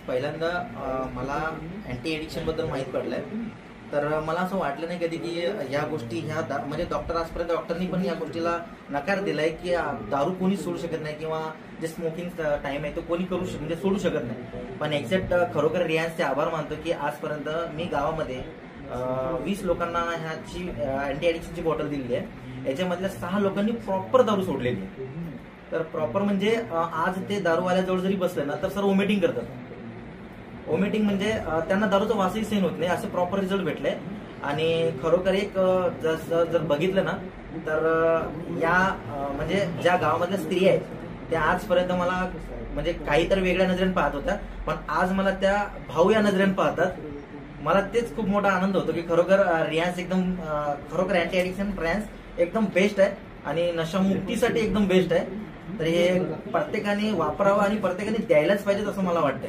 पहिल्यांदा मला anti addiction बद्दल माहित पडलंय, तर मला असं वाटलं नाही कधी की ह्या गोष्टी म्हणजे डॉक्टर आजपर्यंत डॉक्टरनी पण या गोष्टीला नकार दिलाय की दारू कोणी सोडू शकत नाही किंवा जे स्मोकिंग टाइम आहे तो कोणी म्हणजे सोडू शकत नाही. पण एक्झॅक्ट खरोखर रियान्सचे आभार मानतो की आजपर्यंत मी गावामध्ये 20 लोकांना ह्याची अँटी एडिक्शनची बॉटल दिलेली आहे. याच्यामधल्या 6 लोकांनी प्रॉपर दारू सोडलेली आहे. तर प्रॉपर म्हणजे आज ते दारूवाल्याजवळ जरी बसले ना तर सर वॉमिटिंग करतात. वॉमिटिंग म्हणजे त्यांना दारूचा वासही सहन होत नाही, असे प्रॉपर रिझल्ट भेटले. आणि खरोखर एक जर बघितलं ना तर या म्हणजे ज्या गावामधल्या स्त्रिया आहेत त्या आजपर्यंत मला म्हणजे काहीतरी वेगळ्या नजरेने पाहत होत्या, पण आज मला त्या भाऊ या नजरेने पाहतात. मला तेच खूप मोठा आनंद होतो की खरोखर रियान्स एकदम खरोखर अँटी एडिक्शन रियान्स एकदम बेस्ट आहे आणि नशामुक्तीसाठी एकदम बेस्ट आहे. तर हे प्रत्येकाने वापरावं आणि प्रत्येकाने द्यायलाच पाहिजे असं मला वाटतं.